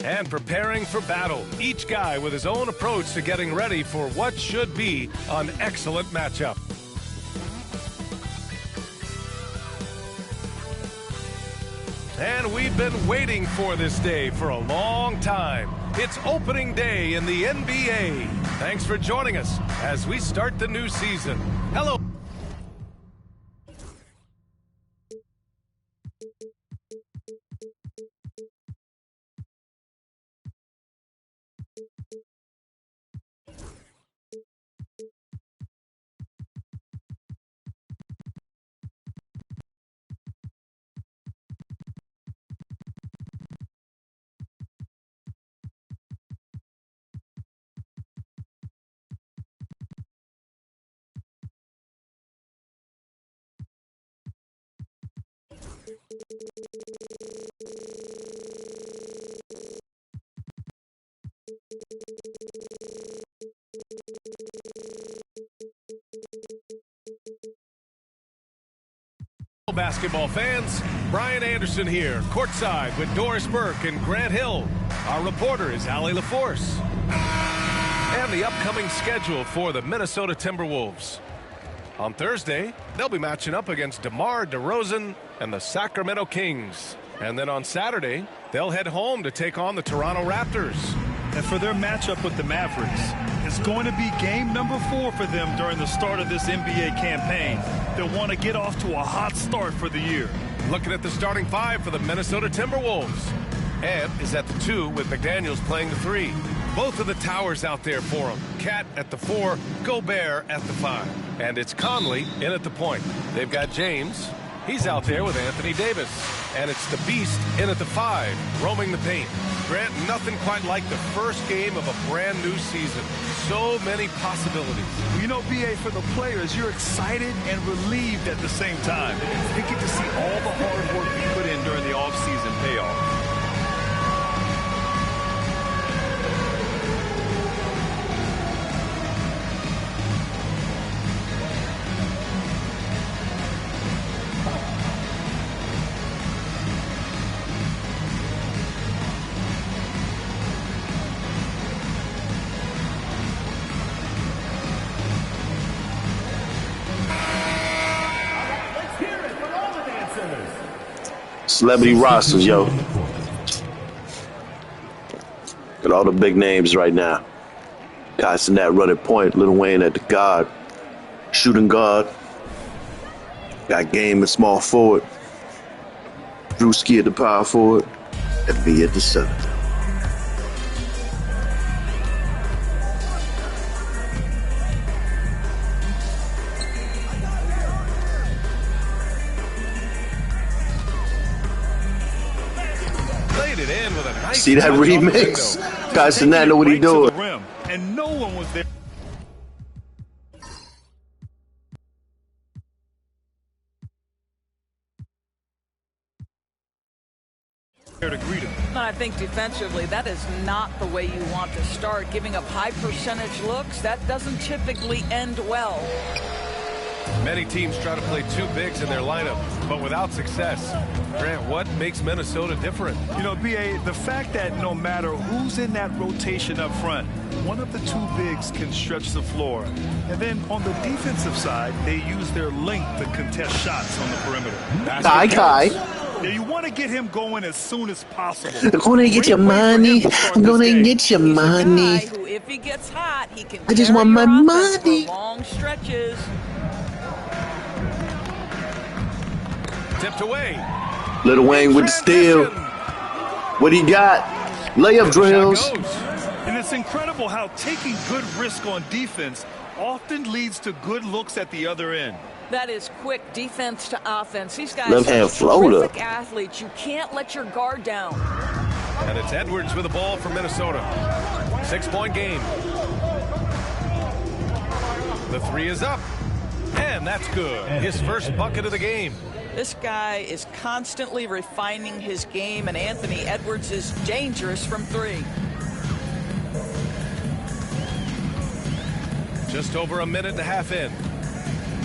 and preparing for battle. Each guy with his own approach to getting ready for what should be an excellent matchup. And we've been waiting for this day for a long time. It's opening day in the NBA. Thanks for joining us as we start the new season. Hello. Basketball fans, Brian Anderson here, courtside with Doris Burke and Grant Hill. Our reporter is Allie LaForce. And the upcoming schedule for the Minnesota Timberwolves. On Thursday, they'll be matching up against DeMar DeRozan and the Sacramento Kings. And then on Saturday, they'll head home to take on the Toronto Raptors. And for their matchup with the Mavericks, it's going to be game number 4 for them during the start of this NBA campaign. They'll want to get off to a hot start for the year. Looking at the starting 5 for the Minnesota Timberwolves. Ed is at the 2 with McDaniels playing the 3. Both of the towers out there for him. Cat at the 4, Gobert at the 5. And it's Conley in at the point. They've got James. He's out there with Anthony Davis. And it's the Beast in at the 5, roaming the paint. Grant, nothing quite like the first game of a brand new season. So many possibilities. You know, BA, for the players, you're excited and relieved at the same time. They get to see all the hard work you put in during the offseason pay off. Celebrity rosters, yo. Got all the big names right now. Cenat run at point, Lil Wayne at the guard, shooting guard. Got Game at small forward, Drewski at the power forward, and me at the center. See that remix? Cenat know what he doing. And no one was there to greet him. I think defensively, that is not the way you want to start. Giving up high percentage looks, that doesn't typically end well. Many teams try to play 2 bigs in their lineup, but without success. Grant, what makes Minnesota different? You know, BA, the fact that no matter who's in that rotation up front, one of the 2 bigs can stretch the floor. And then on the defensive side, they use their length to contest shots on the perimeter. Kai. Now, you want to get him going as soon as possible. I'm going to get your money. I'm going to get your money. Who, if he gets hot, he can I just want my money. For long stretches. Tipped away. Lil Wayne with the steal. What he got? Layup drills. And it's incredible how taking good risk on defense often leads to good looks at the other end. That is quick defense to offense. These guys Left hand are floater. terrific athletes. You can't let your guard down. And it's Edwards with the ball for Minnesota. 6-point game. The 3 is up. And that's good. His first bucket of the game. This guy is constantly refining his game, and Anthony Edwards is dangerous from 3. Just over a minute and a half in.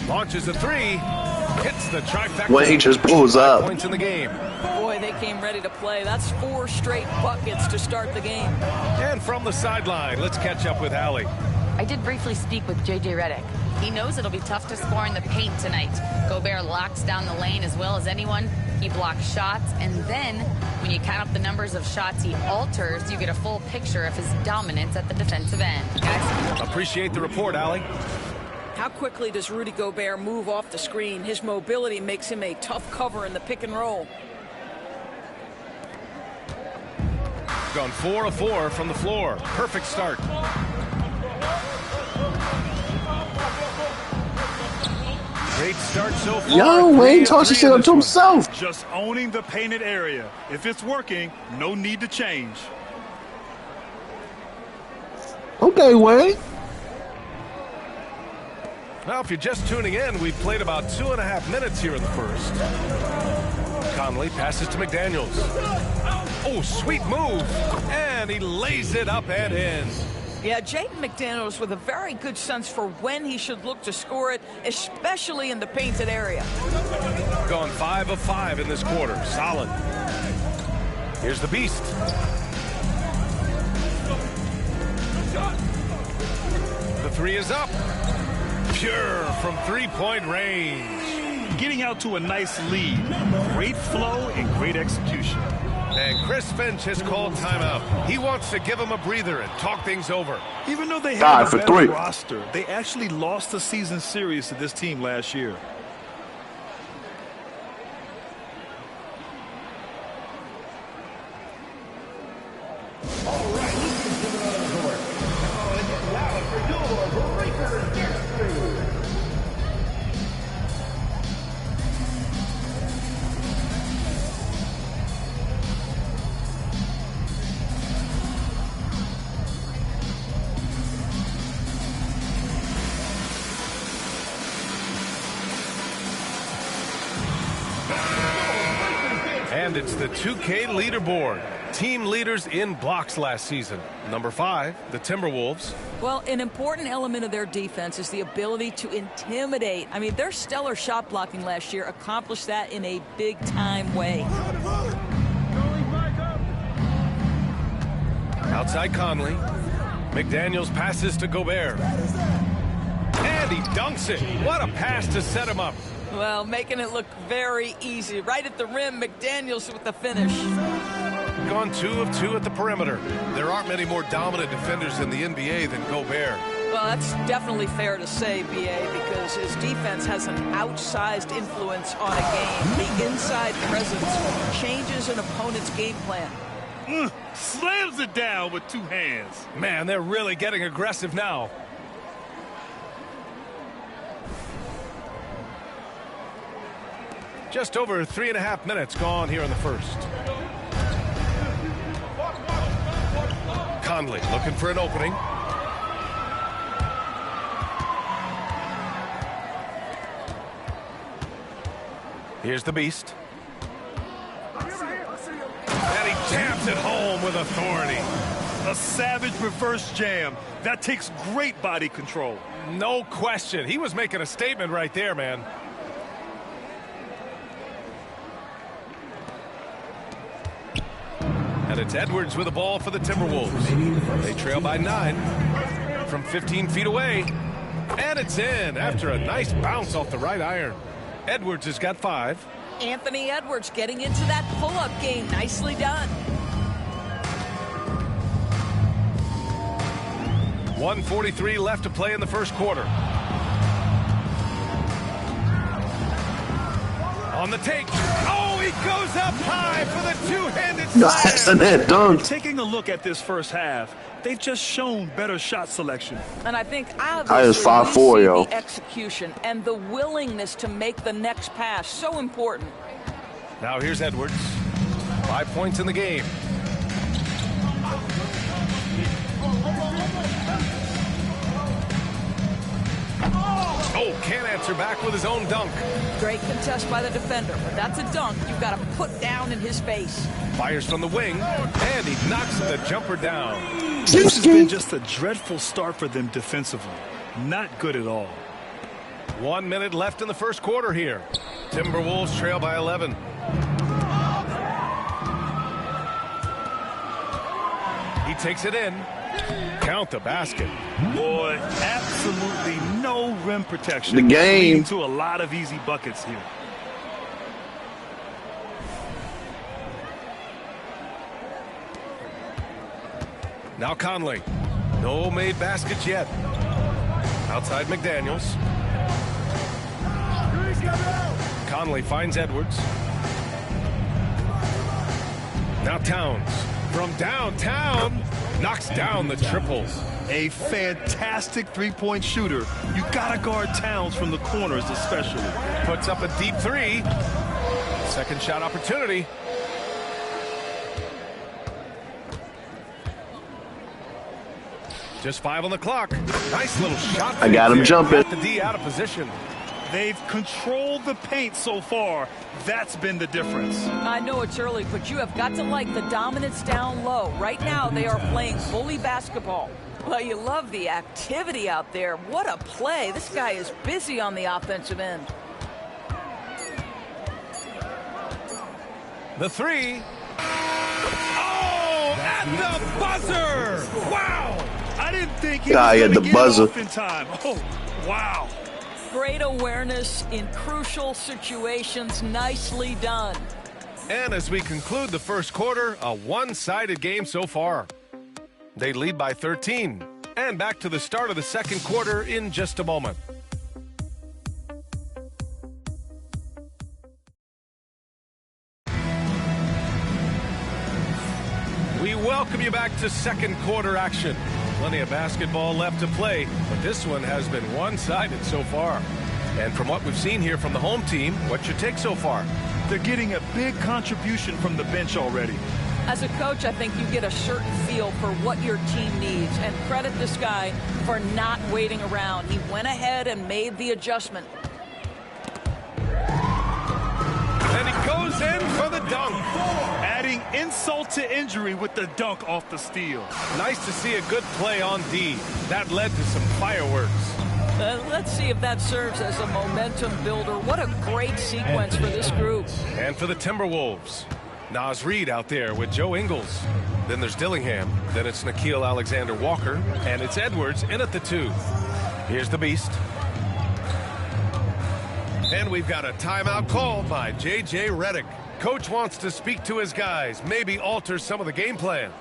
Launches a 3. Hits the trifecta. Wayne just pulls 5 up. points in the game. Boy, they came ready to play. That's 4 straight buckets to start the game. And from the sideline, let's catch up with Allie. I did briefly speak with J.J. Redick. He knows it'll be tough to score in the paint tonight. Gobert locks down the lane as well as anyone. He blocks shots, and then when you count up the numbers of shots he alters, you get a full picture of his dominance at the defensive end. Guys? Appreciate the report, Allie. How quickly does Rudy Gobert move off the screen? His mobility makes him a tough cover in the pick and roll. Gone 4 of 4 from the floor. Perfect start. Great start so far. Yo, Wayne talks shit up to himself. Just owning the painted area. If it's working, no need to change. Okay, Wayne. Now, if you're just tuning in, we've played about 2.5 minutes here in the first. Conley passes to McDaniels. Oh, sweet move. And he lays it up and in. Yeah, Jaden McDaniels with a very good sense for when he should look to score it, especially in the painted area. Gone 5 of 5 in this quarter. Solid. Here's the beast. The three is up. Pure from three-point range. Getting out to a nice lead. Great flow and great execution. And Chris Finch has called timeout. He wants to give him a breather and talk things over. Even though they Tied had a for better 3. roster, they actually lost the season series to this team last year. And it's the 2K leaderboard. Team leaders in blocks last season. Number 5, the Timberwolves. Well, an important element of their defense is the ability to intimidate. I mean, their stellar shot blocking last year accomplished that in a big-time way. Outside Conley. McDaniels passes to Gobert. And he dunks it. What a pass to set him up. Well, making it look very easy. Right at the rim, McDaniels with the finish. Gone 2 of 2 at the perimeter. There aren't many more dominant defenders in the NBA than Gobert. Well, that's definitely fair to say, B.A., because his defense has an outsized influence on a game. The inside presence changes an opponent's game plan. Slams it down with 2 hands. Man, they're really getting aggressive now. Just over 3.5 minutes gone here in the first. Conley looking for an opening. Here's the beast. And he jams it home with authority. A savage reverse jam. That takes great body control. No question. He was making a statement right there, man. And it's Edwards with the ball for the Timberwolves. They trail by 9 from 15 feet away. And it's in after a nice bounce off the right iron. Edwards has got 5. Anthony Edwards getting into that pull-up game. Nicely done. 1:43 left to play in the first quarter. On the take. Oh, he goes up high for the two-handed Nice and that dunk. Taking a look at this first half, they've just shown better shot selection. And I think I obviously was 5'4", we see yo. the execution and the willingness to make the next pass. So important. Now here's Edwards. 5 points in the game. Oh, can't answer back with his own dunk. Great contest by the defender, but that's a dunk you've got to put down in his face. Fires from the wing, and he knocks the jumper down. This has been just a dreadful start for them defensively. Not good at all. 1 minute left in the first quarter here. Timberwolves trail by 11. He takes it in. Count the basket. Boy, absolutely no rim protection. The game. Leading to a lot of easy buckets here. Now Conley. No made baskets yet. Outside McDaniels. Conley finds Edwards. Now Towns. From downtown. Knocks down the triple. A fantastic three-point shooter. You gotta guard Towns from the corners especially. Puts up a deep three. Second shot opportunity. Just 5 on the clock. Nice little shot. I got him jumping. Got the D out of position. They've controlled the paint so far. That's been the difference. I know it's early, but you have got to like the dominance down low. Right now, they are playing bully basketball. Well, you love the activity out there. What a play. This guy is busy on the offensive end. The three. Oh, at the buzzer. Wow. I didn't think he Guy was at going the to get buzzer. off in time. Oh, wow. Great awareness in crucial situations. Nicely done. And as we conclude the first quarter, a one-sided game so far. They lead by 13. And back to the start of the second quarter in just a moment. We welcome you back to second quarter action. Plenty of basketball left to play, but this one has been one-sided so far. And from what we've seen here from the home team, what's your take so far? They're getting a big contribution from the bench already. As a coach, I think you get a certain feel for what your team needs, and credit this guy for not waiting around. He went ahead and made the adjustment. And he goes in for the dunk. Adding insult to injury with the dunk off the steal. Nice to see a good play on D. That led to some fireworks. Let's see if that serves as a momentum builder. What a great sequence for this group. And for the Timberwolves, Naz Reid out there with Joe Ingles. Then there's Dillingham. Then it's Nickeil Alexander-Walker. And it's Edwards in at the 2. Here's the Beast. And we've got a timeout called by J.J. Redick. Coach wants to speak to his guys, maybe alter some of the game plan.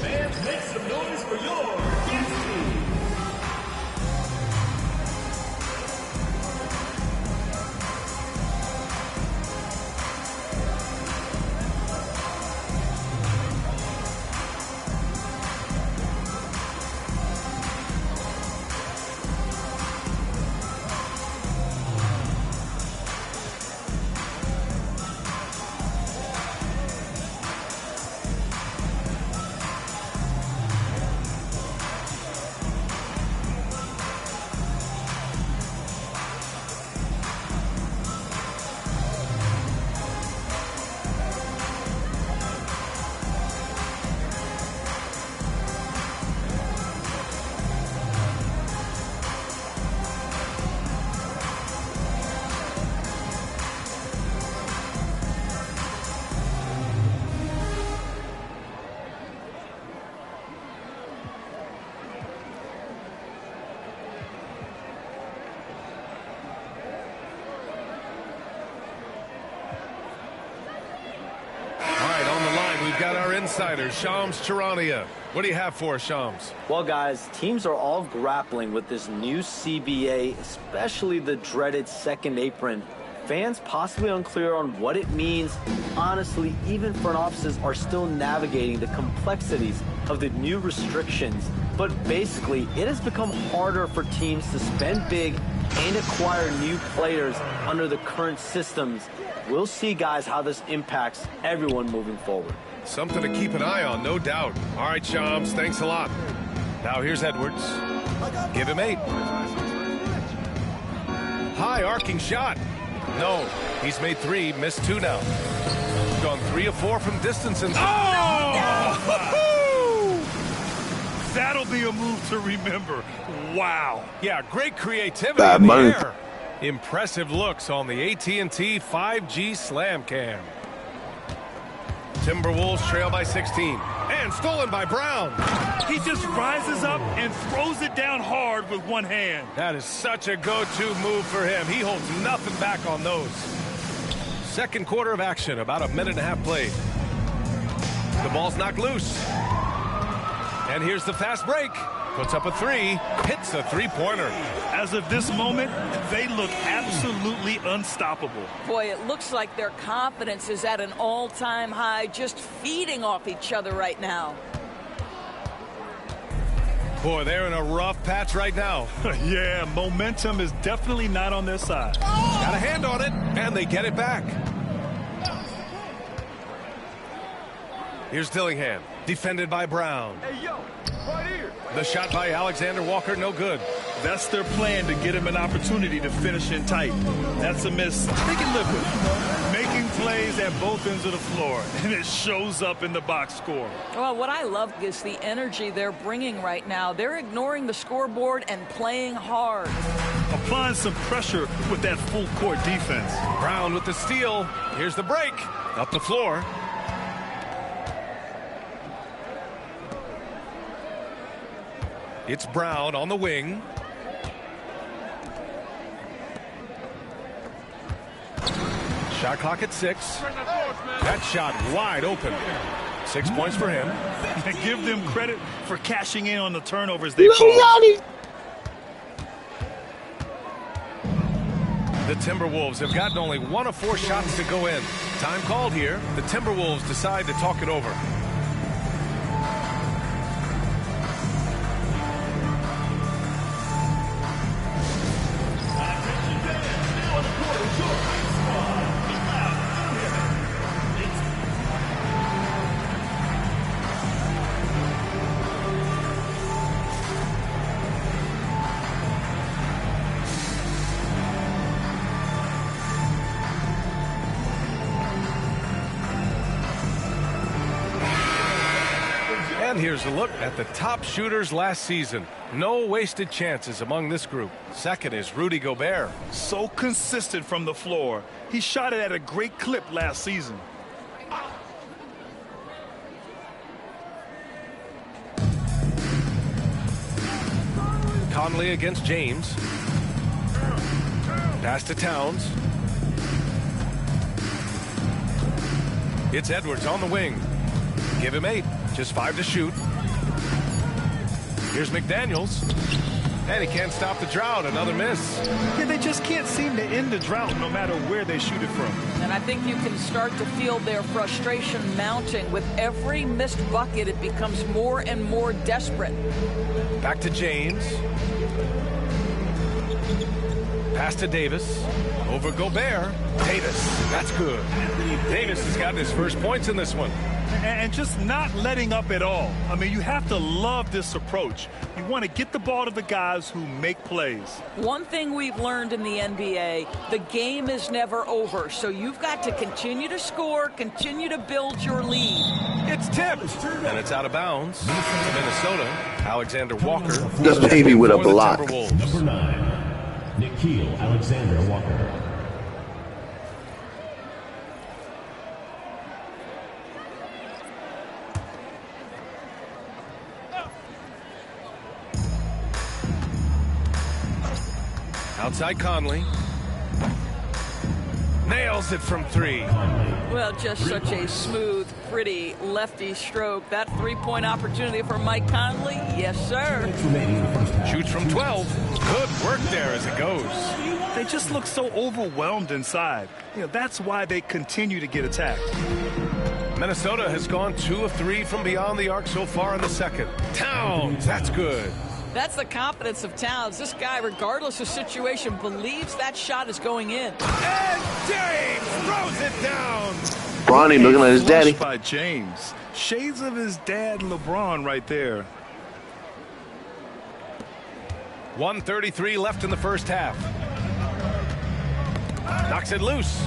Fans, make some noise for your Beast team. Got our insider, Shams Charania. What do you have for us, Shams? Well, guys, teams are all grappling with this new CBA, especially the dreaded second apron. Fans possibly unclear on what it means. Honestly, even front offices are still navigating the complexities of the new restrictions. But basically, it has become harder for teams to spend big and acquire new players under the current systems. We'll see, guys, how this impacts everyone moving forward. Something to keep an eye on, no doubt. All right, Shams, thanks a lot. Now here's Edwards. Give him 8. High arcing shot. No, he's made 3, missed 2 now. Gone 3 of 4 from distance and... Oh! That'll be a move to remember. Wow. Yeah, great creativity Bad in the money. air. Impressive looks on the AT&T 5G Slam Cam. Timberwolves trail by 16. And stolen by Brown. He just rises up and throws it down hard with one hand. That is such a go-to move for him. He holds nothing back on those. Second quarter of action, about a minute and a half played. The ball's knocked loose. And here's the fast break. Puts up a three, hits a three-pointer. As of this moment, they look absolutely unstoppable. Boy, it looks like their confidence is at an all-time high, just feeding off each other right now. Boy, they're in a rough patch right now. Yeah, momentum is definitely not on their side. Got a hand on it, and they get it back. Here's Dillingham, defended by Brown. Hey, yo, right here. The shot by Alexander Walker, no good. That's their plan, to get him an opportunity to finish in tight. That's a miss they can live with. Making plays at both ends of the floor, and it shows up in the box score. Well, what I love is the energy they're bringing right now. They're ignoring the scoreboard and playing hard. Applying some pressure with that full court defense. Brown with the steal. Here's the break. Up the floor. It's Brown on the wing. Shot clock at 6. That shot wide open. 6 points for him. And give them credit for cashing in on the turnovers they caused. The Timberwolves have gotten only 1 of 4 shots to go in. Time called here. The Timberwolves decide to talk it over. And here's a look at the top shooters last season. No wasted chances among this group. Second is Rudy Gobert. So consistent from the floor. He shot it at a great clip last season. Conley against James. Pass to Towns. It's Edwards on the wing. Give him 8. Just 5 to shoot. Here's McDaniels. And he can't stop the drought. Another miss. Yeah, they just can't seem to end the drought no matter where they shoot it from. And I think you can start to feel their frustration mounting. With every missed bucket, it becomes more and more desperate. Back to James. Pass to Davis. Over Gobert. Davis. That's good. Davis has gotten his first points in this one. And just not letting up at all. I mean, you have to love this approach. You want to get the ball to the guys who make plays. One thing we've learned in the NBA, the game is never over. So you've got to continue to score, continue to build your lead. It's tipped. And it's out of bounds. To Minnesota. Alexander Walker. The baby with a for the block. Timberwolves. Number 9, Nikhil Alexander Walker. Outside Conley. Nails it from 3. Well, just such a smooth, pretty lefty stroke. That three-point opportunity for Mike Conley. Yes, sir. Shoots from 12. Good work there as it goes. They just look so overwhelmed inside. You know, that's why they continue to get attacked. Minnesota has gone 2 of 3 from beyond the arc so far in the second. Towns, that's good. That's the confidence of Towns. This guy, regardless of situation, believes that shot is going in. And James throws it down. Bronny looking at his daddy. By James. Shades of his dad, LeBron, right there. 1:33 left in the first half. Knocks it loose.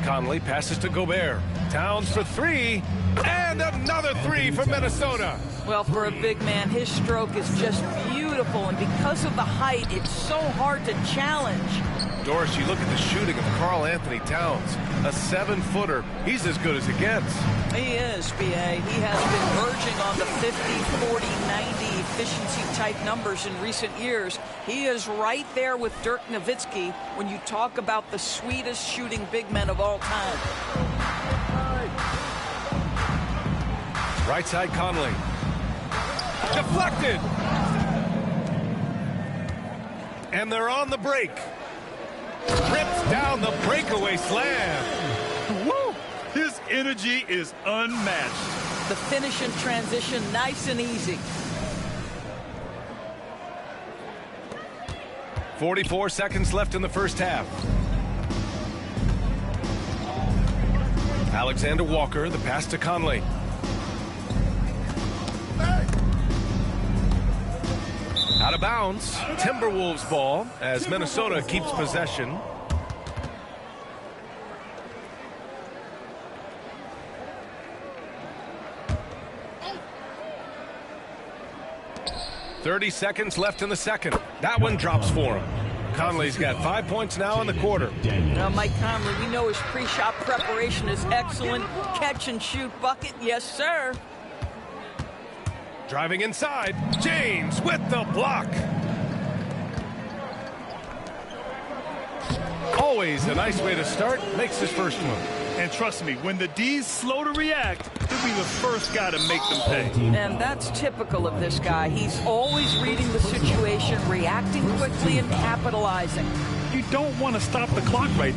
Conley passes to Gobert. Towns for three, and another three for Minnesota. Well, for a big man, his stroke is just beautiful, and because of the height, it's so hard to challenge. Doris, you look at the shooting of Karl Anthony Towns, a 7-footer. He's as good as it gets. He is, B.A. He has been verging on the 50, 40, 90 efficiency type numbers in recent years. He is right there with Dirk Nowitzki when you talk about the sweetest shooting big men of all time. Right side Conley. Deflected. And they're on the break. Rips down the breakaway slam. Woo! His energy is unmatched. The finish in transition, nice and easy. 44 seconds left in the first half. Alexander Walker, the pass to Conley. Out of bounds, Timberwolves ball as Minnesota keeps possession. .30 seconds left in the second. That one drops for him. Conley's got 5 points now in the quarter. Now, Mike Conley, we know his pre-shot preparation is excellent. Catch and shoot bucket, yes, sir. Driving inside, James with the block. Always a nice way to start, makes his first one. And trust me, when the D's slow to react, he'll be the first guy to make them pay. And that's typical of this guy. He's always reading the situation, reacting quickly, and capitalizing. You don't want to stop the clock right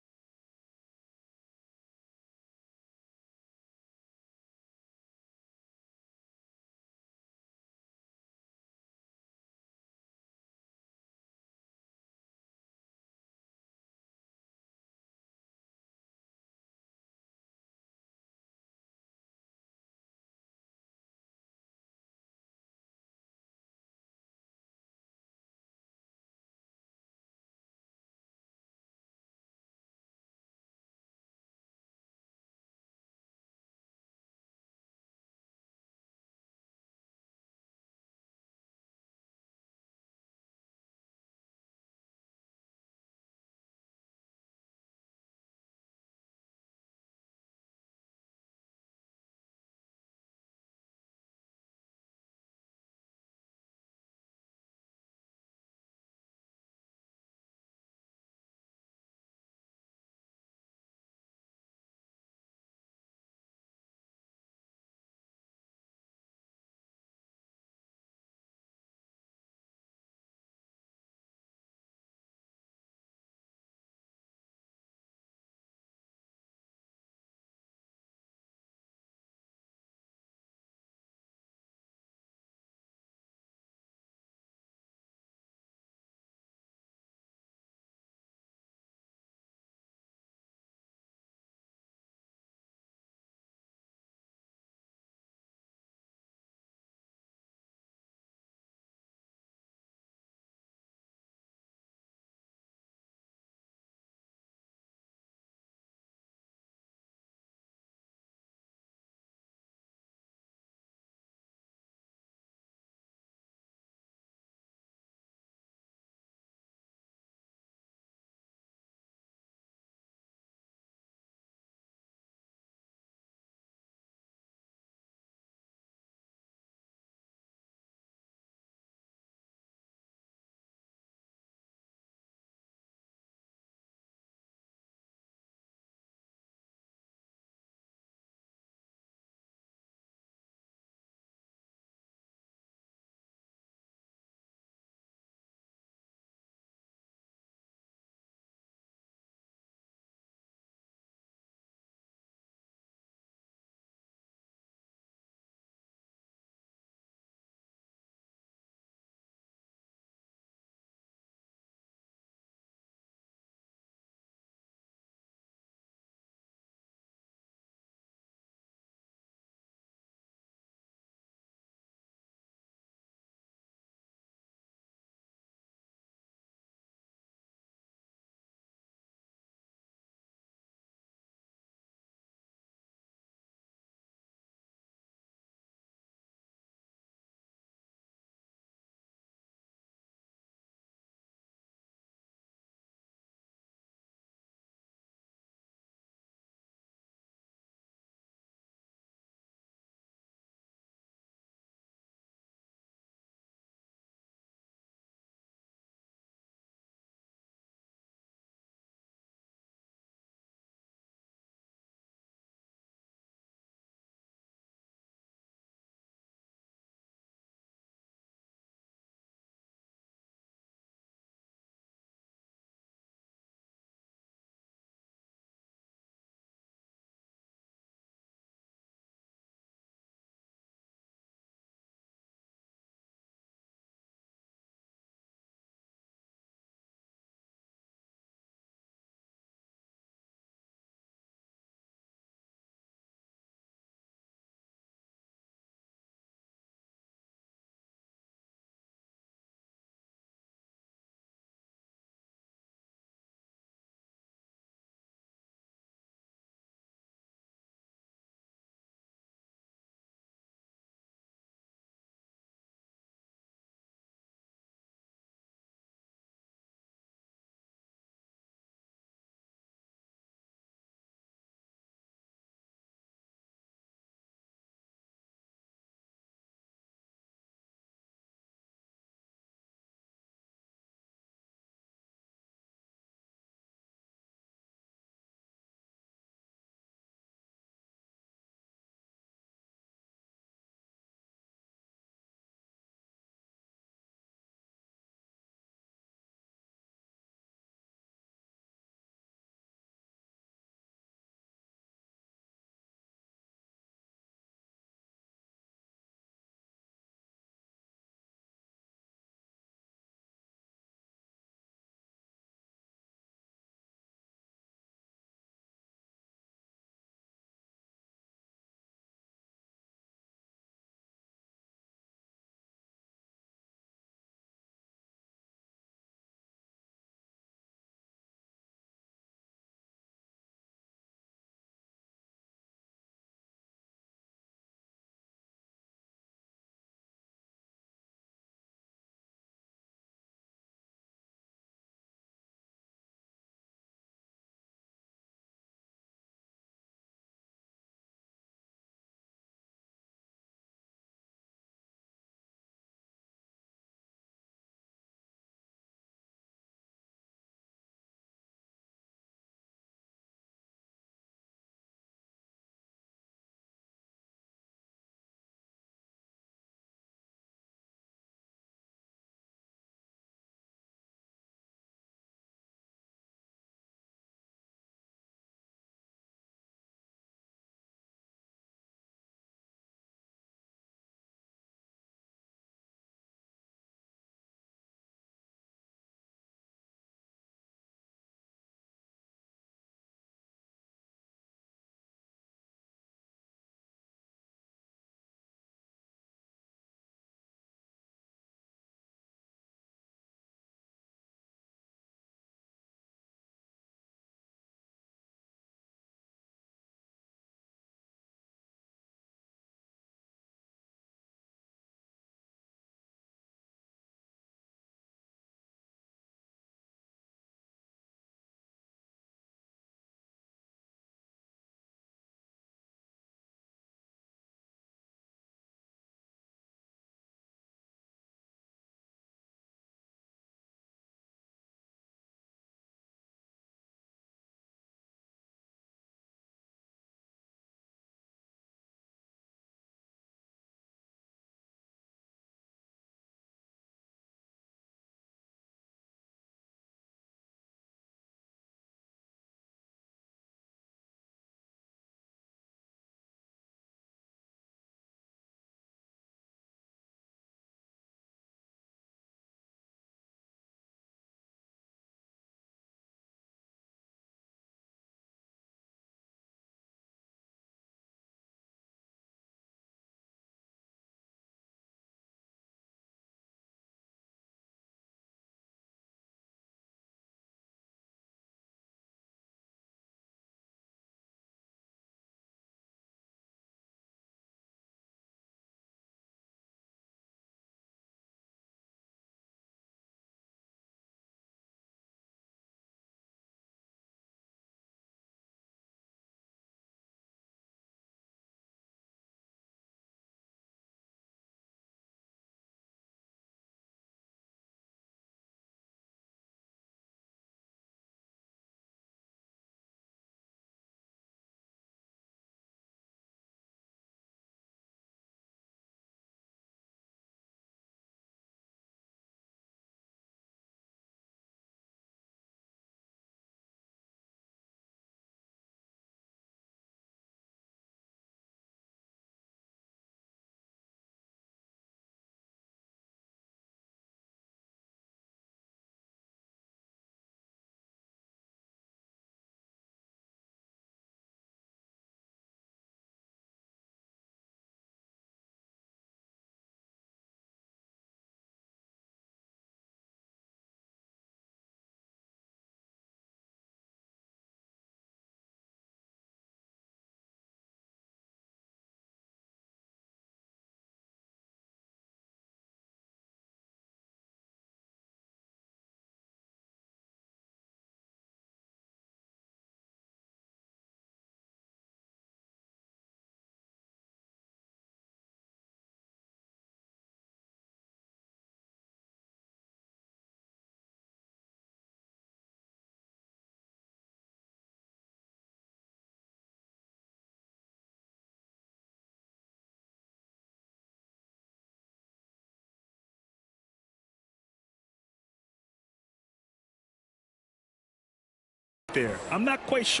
there. I'm not quite sure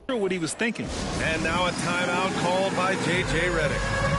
what he was thinking. And now a timeout called by J.J. Redick.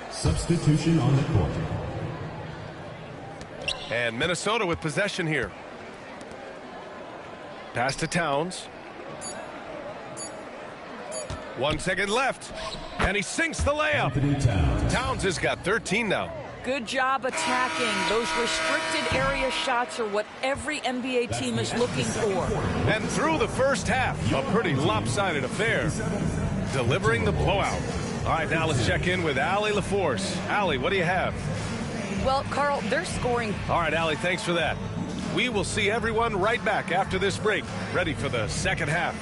Substitution on the court. And Minnesota with possession here. Pass to Towns. 1 second left. And he sinks the layup. Towns has got 13 now. Good job attacking. Those restricted area shots are what every NBA team is looking for. And through the first half, a pretty lopsided affair. Delivering the blowout. All right, now let's check in with Allie LaForce. Allie, what do you have? Well, Carl, they're scoring. All right, Allie, thanks for that. We will see everyone right back after this break, ready for the second half.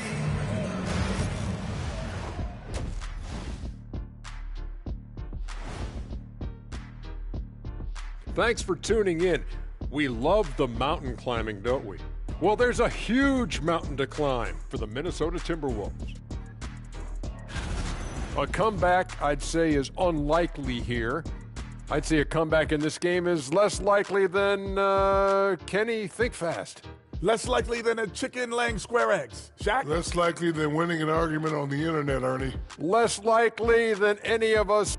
Thanks for tuning in. We love the mountain climbing, don't we? Well, there's a huge mountain to climb for the Minnesota Timberwolves. A comeback, I'd say, is unlikely here. I'd say a comeback in this game is less likely than, Kenny, think fast. Less likely than a chicken laying square eggs. Shaq? Less likely than winning an argument on the internet, Ernie. Less likely than any of us.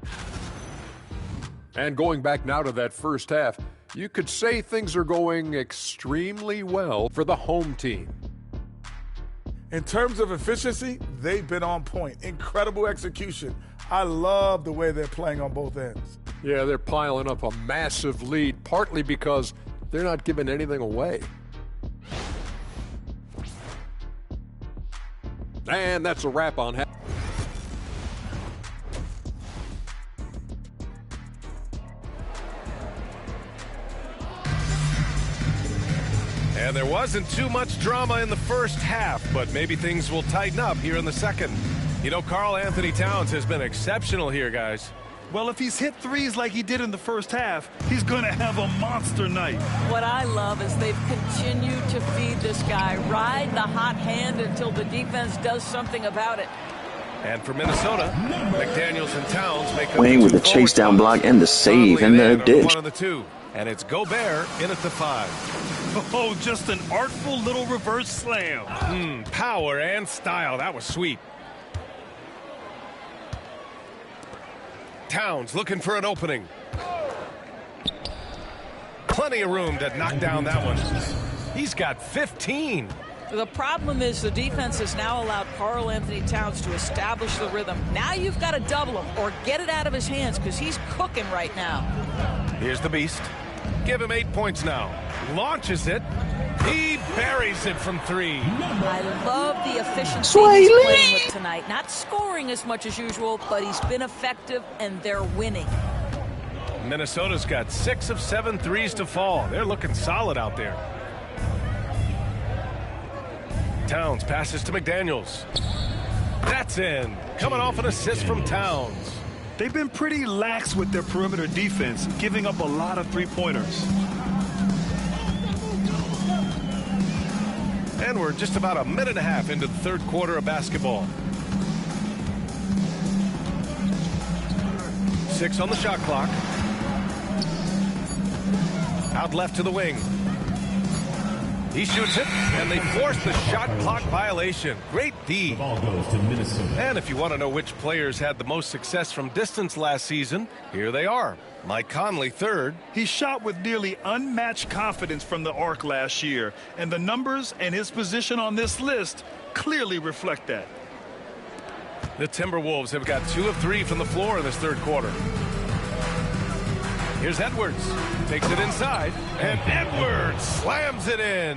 And going back now to that first half, you could say things are going extremely well for the home team. In terms of efficiency, they've been on point. Incredible execution. I love the way they're playing on both ends. Yeah, they're piling up a massive lead, partly because they're not giving anything away. And that's a wrap on half. And there wasn't too much drama in the first half, but maybe things will tighten up here in the second. You know, Karl Anthony Towns has been exceptional here, guys. Well, if he's hit threes like he did in the first half, he's going to have a monster night. What I love is they've continued to feed this guy, ride the hot hand until the defense does something about it. And for Minnesota, McDaniels and Towns make up Wayne with the chase down block and the save and the ditch. One of the two. And it's Gobert in at the 5. Oh, just an artful little reverse slam. Power and style. That was sweet. Towns looking for an opening. Plenty of room to knock down that one. He's got 15. The problem is the defense has now allowed Karl Anthony Towns to establish the rhythm. Now you've got to double him or get it out of his hands because he's cooking right now. Here's the beast. Give him 8 points now. Launches it. He buries it from 3. I love the efficiency he's playing with tonight. Not scoring as much as usual, but he's been effective, and they're winning. Minnesota's got 6 of 7 threes to fall. They're looking solid out there. Towns passes to McDaniels. That's in. Coming off an assist from Towns. They've been pretty lax with their perimeter defense, giving up a lot of three-pointers. And we're just about a minute and a half into the third quarter of basketball. 6 on the shot clock. Out left to the wing. He shoots it, and they force the shot clock violation. Great D. The ball goes to Minnesota. And if you want to know which players had the most success from distance last season, here they are. Mike Conley, 3rd. He shot with nearly unmatched confidence from the arc last year, and the numbers and his position on this list clearly reflect that. The Timberwolves have got 2 of 3 from the floor in this third quarter. Here's Edwards. Takes it inside, and Edwards slams it in.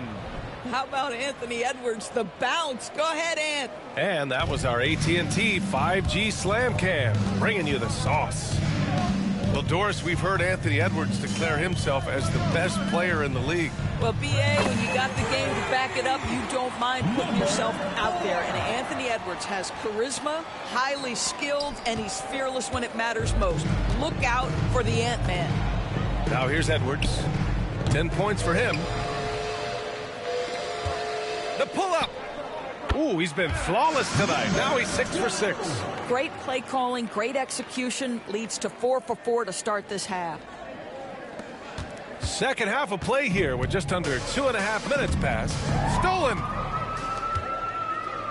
How about Anthony Edwards, the bounce? Go ahead, Ant. And that was our AT&T 5G Slam Cam, bringing you the sauce. Well, Doris, we've heard Anthony Edwards declare himself as the best player in the league. Well, B.A., when you got the game to back it up, you don't mind putting yourself out there. And Anthony Edwards has charisma, highly skilled, and he's fearless when it matters most. Look out for the Ant-Man. Now here's Edwards. 10 points for him. The pull-up. Ooh, he's been flawless tonight. Now he's 6 for 6. Great play calling, great execution, leads to 4 for 4 to start this half. Second half of play here with just under 2.5 minutes passed. Stolen.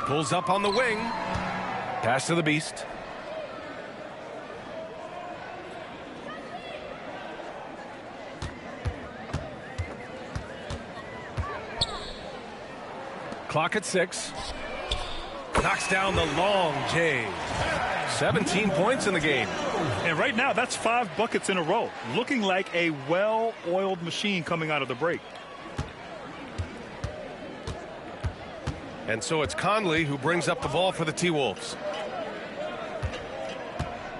Pulls up on the wing. Pass to the Beast. Clock at 6. Knocks down the long J. 17 points in the game. And right now, that's 5 buckets in a row. Looking like a well-oiled machine coming out of the break. And so it's Conley who brings up the ball for the T-Wolves.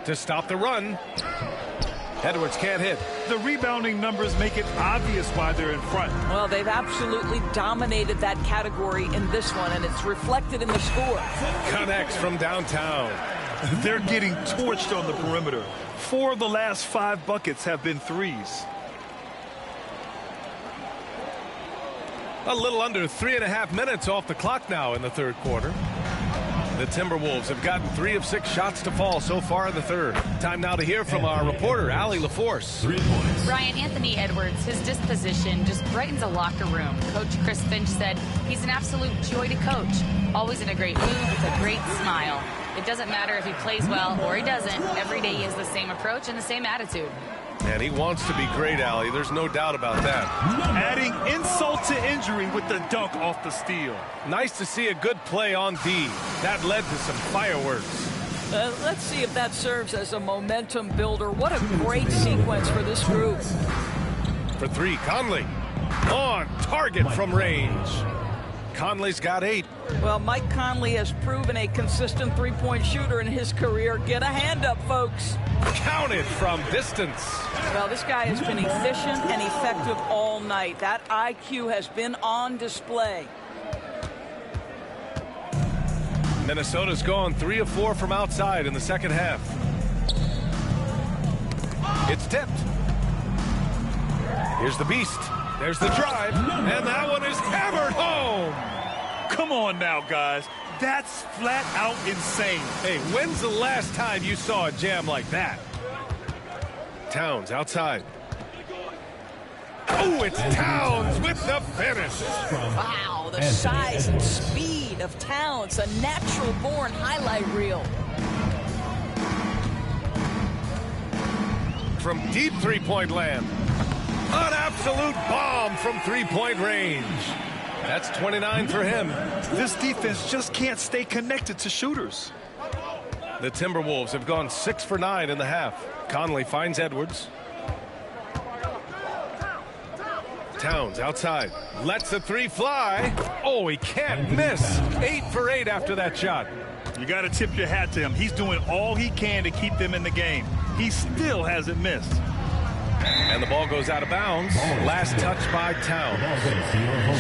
To stop the run. Edwards can't hit. The rebounding numbers make it obvious why they're in front. Well, they've absolutely dominated that category in this one, and it's reflected in the score. Connects from downtown. They're getting torched on the perimeter. 4 of the last 5 buckets have been threes. A little under 3.5 minutes off the clock now in the third quarter. The Timberwolves have gotten 3 of 6 shots to fall so far in the third. Time now to hear from our reporter, Allie LaForce. 3 points. Brian, Anthony Edwards, his disposition just brightens a locker room. Coach Chris Finch said he's an absolute joy to coach. Always in a great mood with a great smile. It doesn't matter if he plays well or he doesn't. Every day he has the same approach and the same attitude. And he wants to be great, Allie. There's no doubt about that. Adding insult to injury with the dunk off the steal. Nice to see a good play on D. That led to some fireworks. Let's see if that serves as a momentum builder. What a great sequence for this group. For 3, Conley. On target from range. Conley's got 8. Well, Mike Conley has proven a consistent three-point shooter in his career. Get a hand up, folks. Counted from distance. Well, this guy has been efficient and effective all night. That IQ has been on display. Minnesota's gone 3 of 4 from outside in the second half. It's tipped. Here's the Beast. There's the drive, and that one is hammered home. Come on now, guys. That's flat out insane. Hey, when's the last time you saw a jam like that? Towns outside. Oh, it's Towns with the finish. Wow, the size and speed of Towns, a natural-born highlight reel. From deep three-point land. An absolute bomb from three-point range. That's 29 for him. This defense just can't stay connected to shooters. The Timberwolves have gone 6 for 9 in the half. Conley finds Edwards. Towns outside. Lets the 3 fly. Oh, he can't miss. 8 for 8 after that shot. You got to tip your hat to him. He's doing all he can to keep them in the game. He still hasn't missed. And the ball goes out of bounds. Last touch by Towns.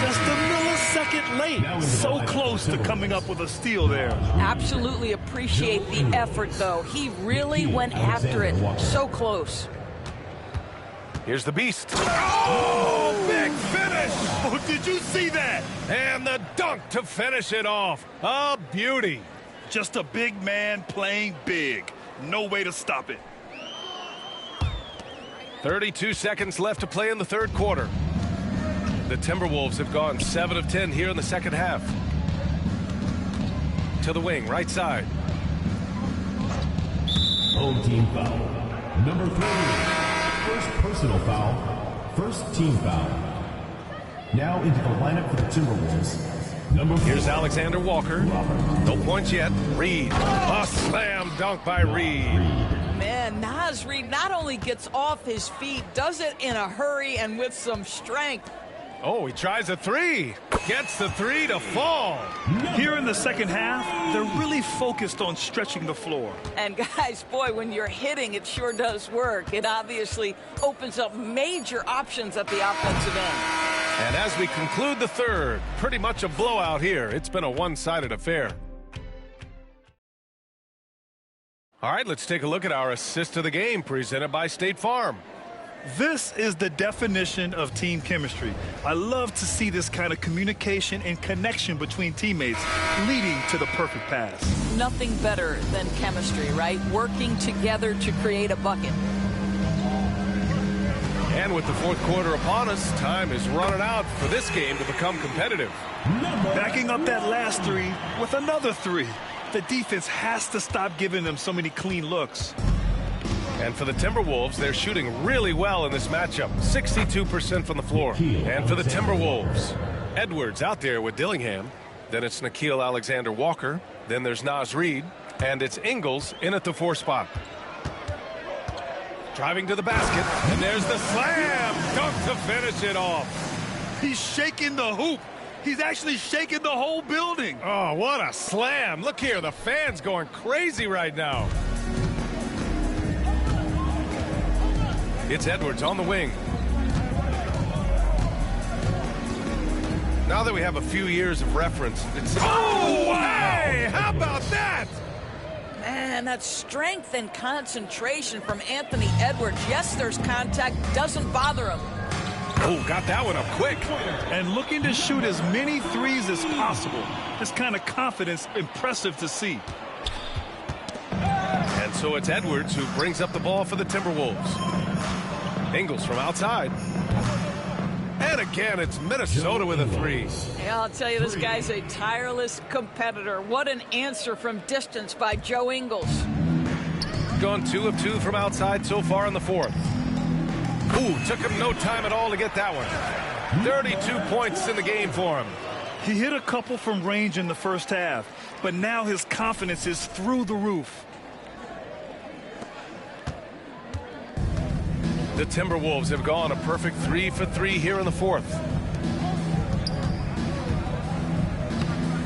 Just a millisecond late. So close to coming up with a steal there. Absolutely appreciate the effort, though. He really went after it. So close. Here's the Beast. Oh, big finish. Oh, did you see that? And the dunk to finish it off. A beauty. Just a big man playing big. No way to stop it. 32 seconds left to play in the third quarter. The Timberwolves have gone 7 of 10 here in the second half. To the wing, right side. Home team foul. Number 3. First personal foul. First team foul. Now into the lineup for the Timberwolves. Number 4. Here's Alexander Walker. No points yet. Reed. A slam dunk by Reed. Man, Naz Reid not only gets off his feet, does it in a hurry and with some strength. Oh, he tries a three. Gets the three to fall. Here in the second half, they're really focused on stretching the floor. And guys, boy, when you're hitting, it sure does work. It obviously opens up major options at the offensive end. And as we conclude the third, pretty much a blowout here. It's been a one-sided affair. All right, let's take a look at our assist of the game presented by State Farm. This is the definition of team chemistry. I love to see this kind of communication and connection between teammates leading to the perfect pass. Nothing better than chemistry, right? Working together to create a bucket. And with the fourth quarter upon us, time is running out for this game to become competitive. Backing up that last three with another three. The defense has to stop giving them so many clean looks. And for the Timberwolves, they're shooting really well in this matchup. 62% from the floor. And for the Timberwolves, Edwards out there with Dillingham. Then it's Nickeil Alexander-Walker. Then there's Naz Reid. And it's Ingles in at the 4 spot. Driving to the basket. And there's the slam. Dunk to finish it off. He's shaking the hoop. He's actually shaking the whole building. Oh, what a slam. Look here. The fans going crazy right now. It's Edwards on the wing. Now that we have a few years of reference, it's... Oh, hey! How about that? Man, that strength and concentration from Anthony Edwards. Yes, there's contact. Doesn't bother him. Oh, got that one up quick. And looking to shoot as many threes as possible. This kind of confidence, impressive to see. And so it's Edwards who brings up the ball for the Timberwolves. Ingles from outside. And again, it's Minnesota with a three. Yeah, I'll tell you, this guy's a tireless competitor. What an answer from distance by Joe Ingles. Gone 2 of 2 from outside so far in the fourth. Ooh, took him no time at all to get that one. 32 points in the game for him. He hit a couple from range in the first half, but now his confidence is through the roof. The Timberwolves have gone a perfect 3 for 3 here in the fourth.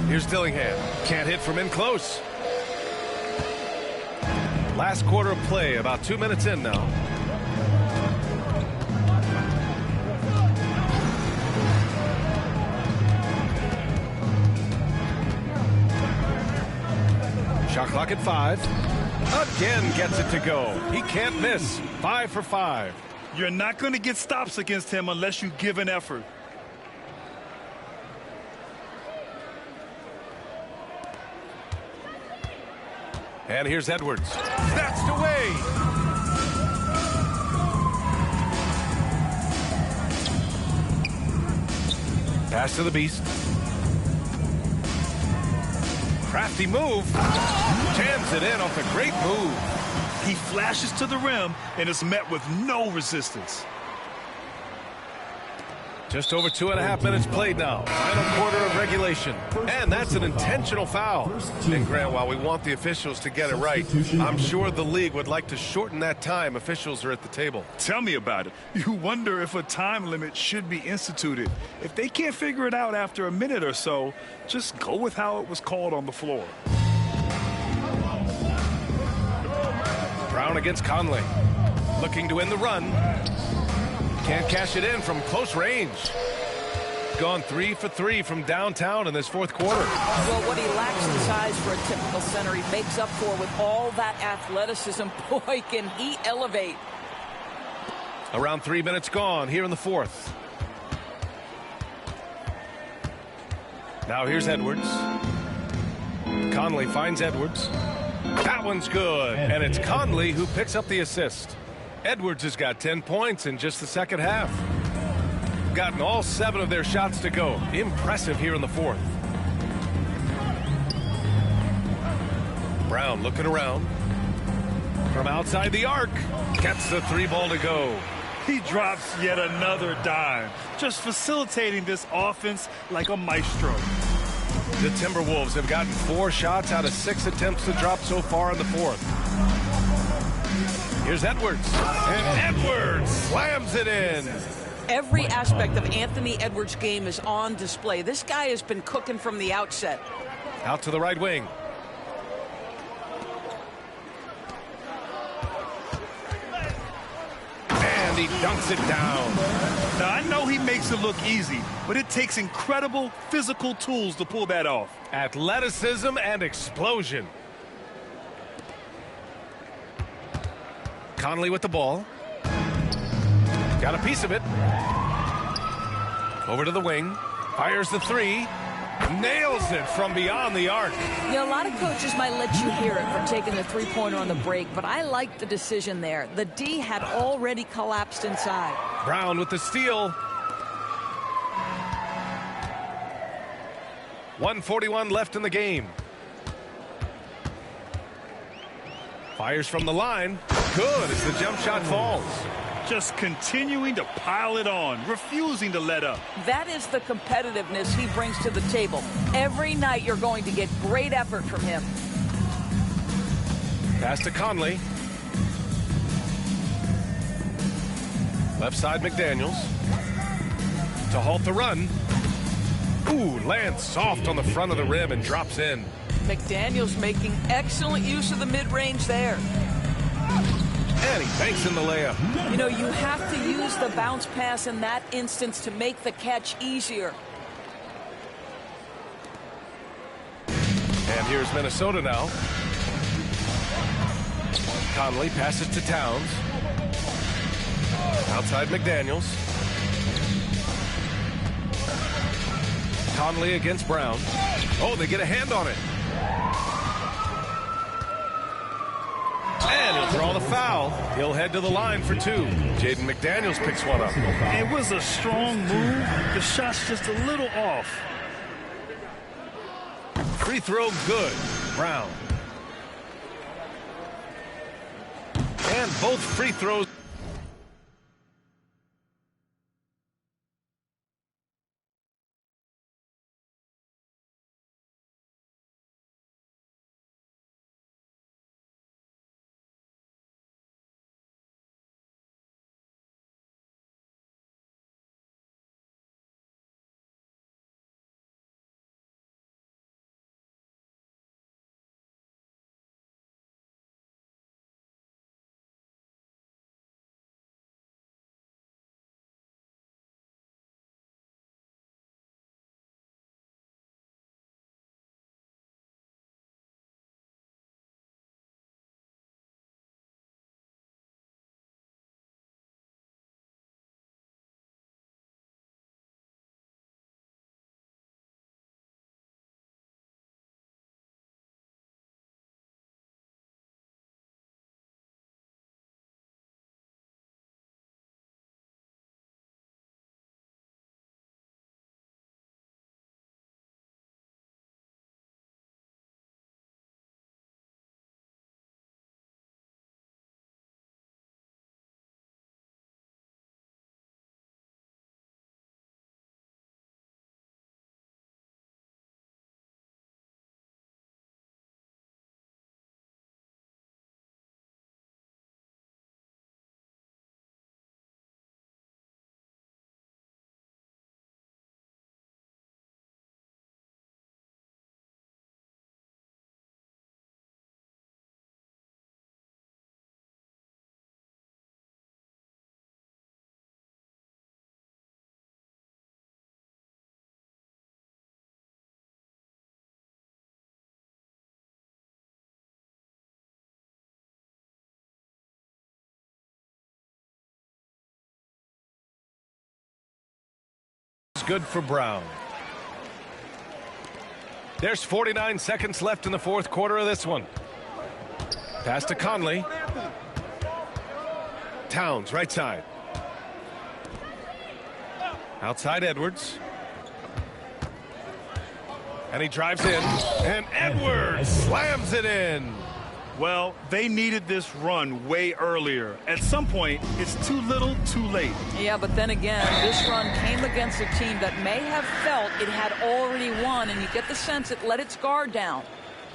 Here's Dillingham. Can't hit from in close. Last quarter of play, about 2 minutes in now. Shot clock at 5. Again gets it to go. He can't miss. 5 for 5. You're not going to get stops against him unless you give an effort. And here's Edwards. Snatched away. Pass to the Beast. Crafty move. Jams it in off a great move. He flashes to the rim and is met with no resistance. Just over 2.5 minutes played now. Final quarter of regulation. And that's an intentional foul. And Grant, while we want the officials to get it right, I'm sure the league would like to shorten that time officials are at the table. Tell me about it. You wonder if a time limit should be instituted. If they can't figure it out after a minute or so, just go with how it was called on the floor. Brown against Conley. Looking to win the run. Can't cash it in from close range. Gone 3 for 3 from downtown in this fourth quarter. Well, what he lacks the size for a typical center, he makes up for with all that athleticism. Boy, can he elevate. Around 3 minutes gone here in the fourth. Now here's Edwards. Conley finds Edwards. That one's good. And it's Conley who picks up the assist. Edwards has got 10 points in just the second half. Gotten all 7 of their shots to go. Impressive here in the fourth. Brown looking around. From outside the arc. Gets the 3 ball to go. He drops yet another dime. Just facilitating this offense like a maestro. The Timberwolves have gotten 4 shots out of 6 attempts to drop so far in the fourth. Here's Edwards. And Edwards slams it in. Every aspect of Anthony Edwards' game is on display. This guy has been cooking from the outset. Out to the right wing. And he dunks it down. Now, I know he makes it look easy, but it takes incredible physical tools to pull that off. Athleticism and explosion. Conley with the ball. Got a piece of it. Over to the wing. Fires the three. Nails it from beyond the arc. You know, a lot of coaches might let you hear it for taking the three-pointer on the break, but I like the decision there. The D had already collapsed inside. Brown with the steal. 1:41 left in the game. Fires from the line. Good as the jump shot falls. Just continuing to pile it on, refusing to let up. That is the competitiveness he brings to the table. Every night you're going to get great effort from him. Pass to Conley. Left side McDaniels. To halt the run. Ooh, lands soft on the front of the rim and drops in. McDaniels making excellent use of the mid-range there. And he banks in the layup. You know, you have to use the bounce pass in that instance to make the catch easier. And here's Minnesota now. Conley passes to Towns. Outside McDaniels. Conley against Brown. Oh, they get a hand on it. And he'll draw the foul. He'll head to the line for two. Jaden McDaniels picks one up. It was a strong move. The shot's just a little off. Free throw good. Brown. And both free throws. Good for Brown. There's 49 seconds left in the fourth quarter of this one. Pass to Conley. Towns, right side. Outside Edwards. And he drives in. And Edwards slams it in. Well, they needed this run way earlier. At some point, it's too little, too late. Yeah, but then again, this run came against a team that may have felt it had already won, and you get the sense it let its guard down.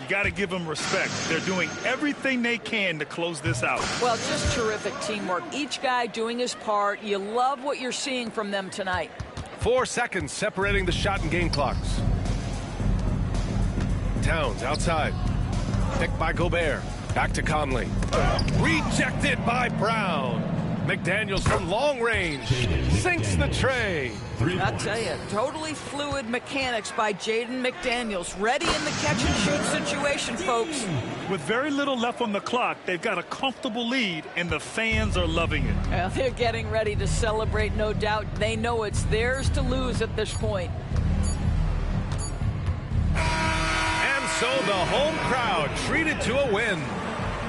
You got to give them respect. They're doing everything they can to close this out. Well, just terrific teamwork. Each guy doing his part. You love what you're seeing from them tonight. 4 seconds separating the shot and game clocks. Towns outside. Picked by Gobert. Back to Conley. Rejected by Brown. McDaniels from long range. Sinks the tray. I'll tell you, totally fluid mechanics by Jaden McDaniels. Ready in the catch-and-shoot situation, folks. With very little left on the clock, they've got a comfortable lead, and the fans are loving it. Well, they're getting ready to celebrate, no doubt. They know it's theirs to lose at this point. And so the home crowd treated to a win,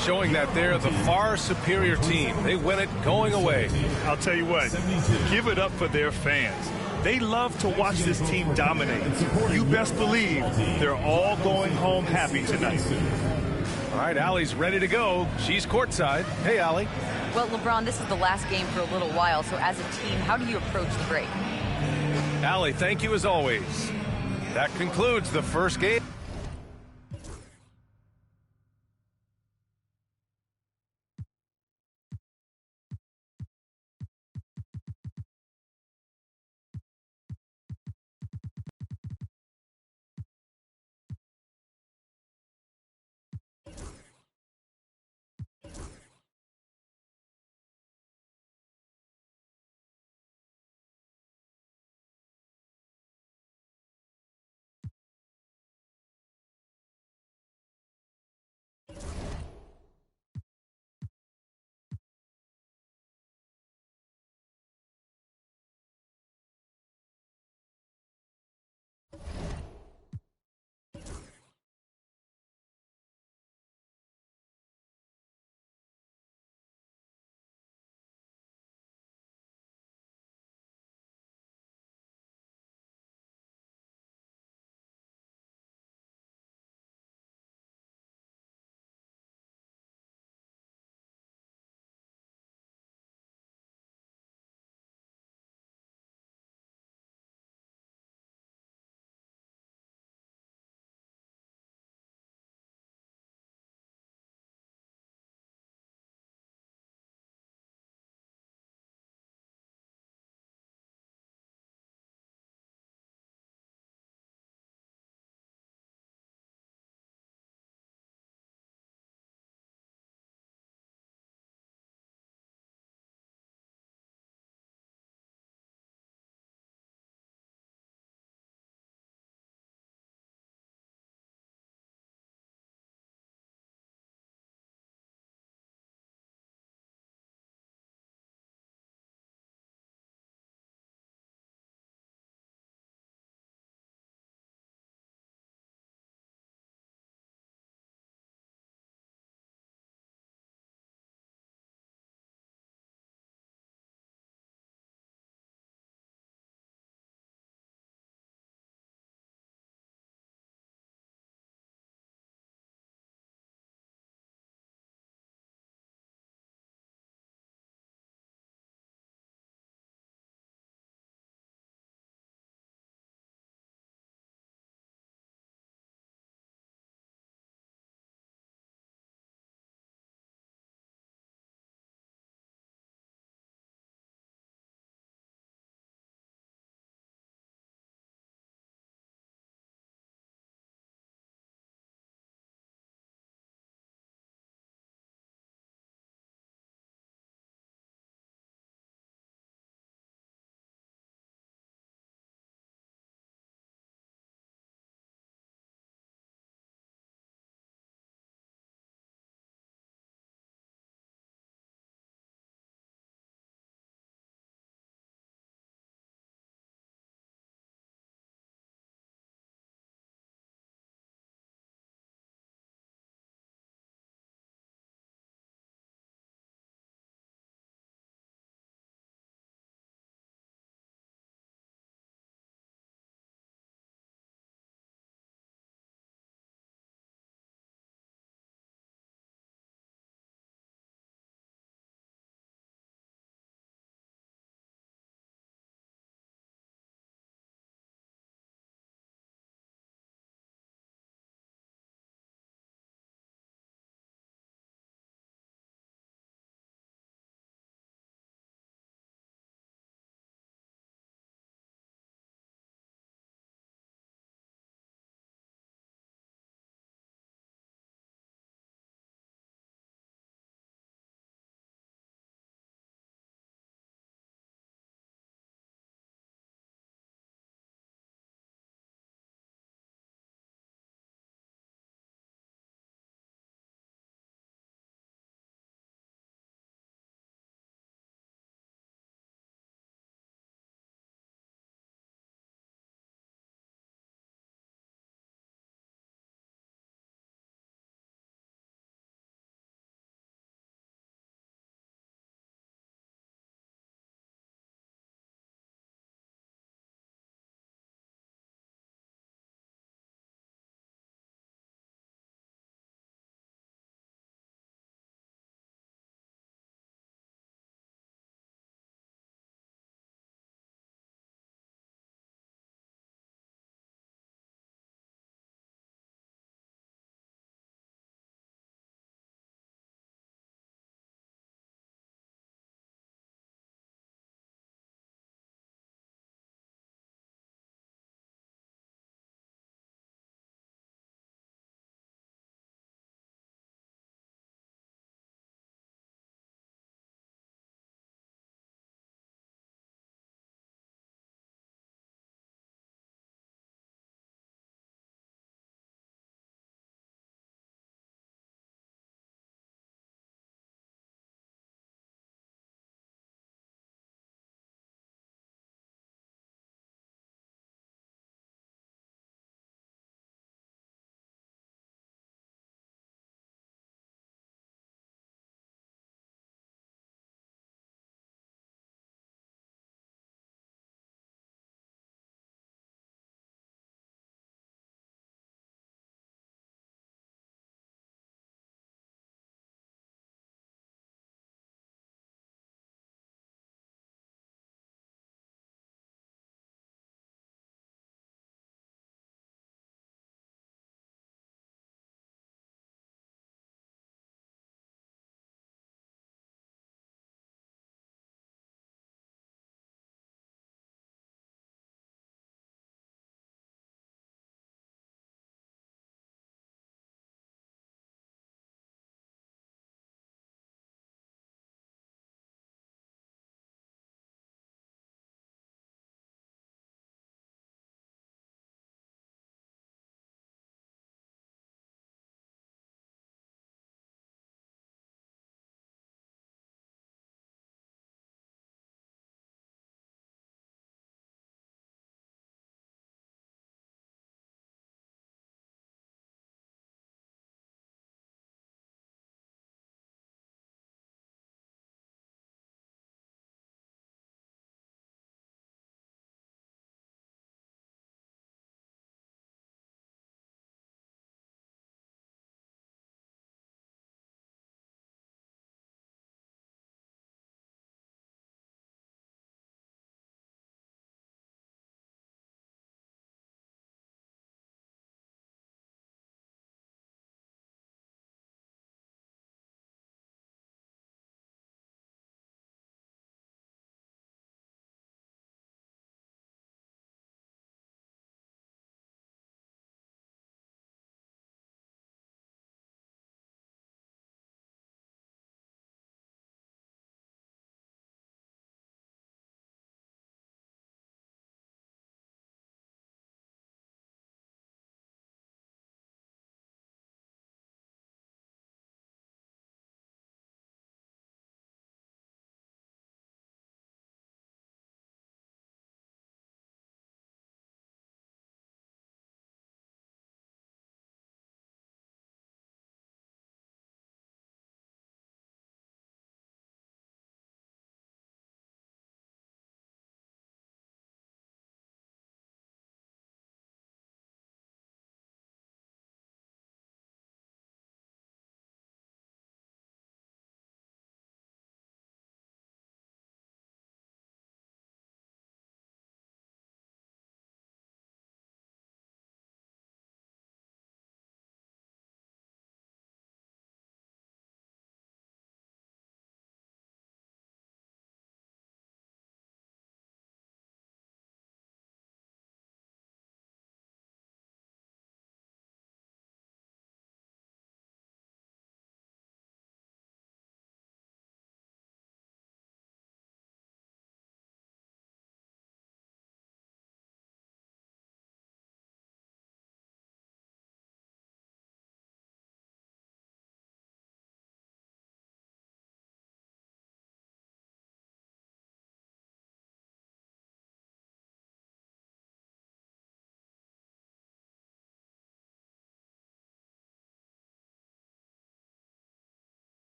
showing that they're the far superior team. They win it going away. I'll tell you what, give it up for their fans. They love to watch this team dominate. You best believe they're all going home happy tonight. All right, Allie's ready to go. She's courtside. Hey, Allie. Well, LeBron, this is the last game for a little while, so as a team, how do you approach the break? Allie, thank you as always. That concludes the first game.